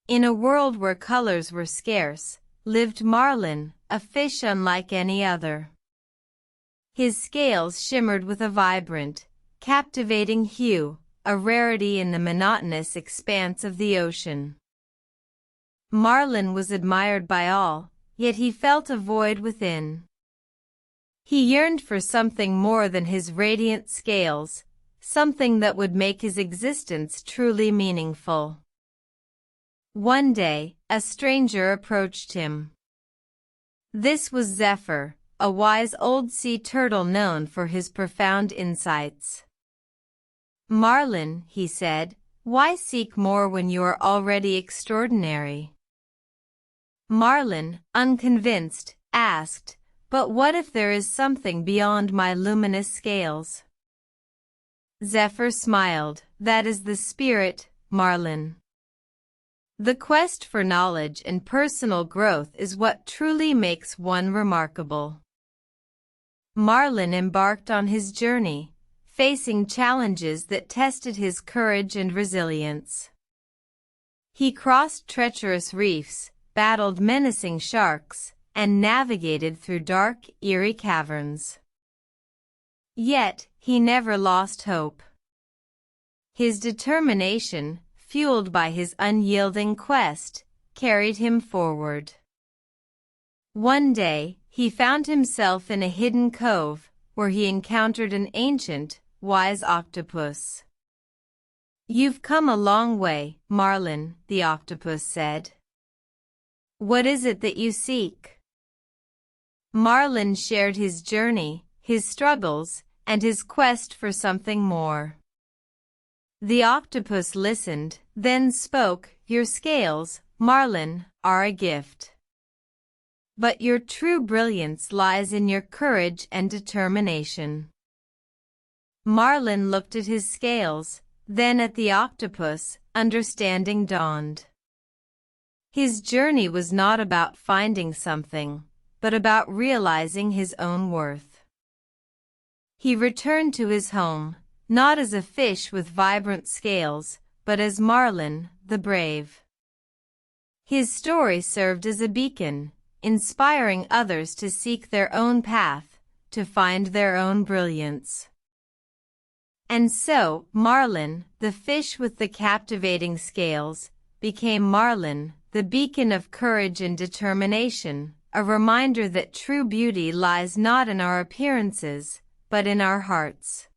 In a world where colors were scarce, lived Marlin, a fish unlike any other. His scales shimmered with a vibrant, captivating hue, a rarity in the monotonous expanse of the ocean. Marlin was admired by all, yet he felt a void within. He yearned for something more than his radiant scales, something that would make his existence truly meaningful. One day, a stranger approached him. This was Zephyr, a wise old sea turtle known for his profound insights. "Marlin," he said, "why seek more when you are already extraordinary?" Marlin, unconvinced, asked, "But what if there is something beyond my luminous scales?" Zephyr smiled, "That is the spirit, Marlin. The quest for knowledge and personal growth is what truly makes one remarkable." Marlin embarked on his journey, facing challenges that tested his courage and resilience. He crossed treacherous reefs, battled menacing sharks, and navigated through dark, eerie caverns. Yet, he never lost hope. His determination, fueled by his unyielding quest, carried him forward. One day, he found himself in a hidden cove, where he encountered an ancient, wise octopus. "You've come a long way, Marlin," the octopus said. "What is it that you seek?" Marlin shared his journey, his struggles, and his quest for something more. The octopus listened, then spoke, "Your scales, Marlin, are a gift. But your true brilliance lies in your courage and determination." Marlin looked at his scales, then at the octopus, understanding dawned. His journey was not about finding something, but about realizing his own worth. He returned to his home, not as a fish with vibrant scales, but as Marlin, the brave. His story served as a beacon, inspiring others to seek their own path, to find their own brilliance. And so, Marlin, the fish with the captivating scales, became Marlin, the beacon of courage and determination, a reminder that true beauty lies not in our appearances, but in our hearts.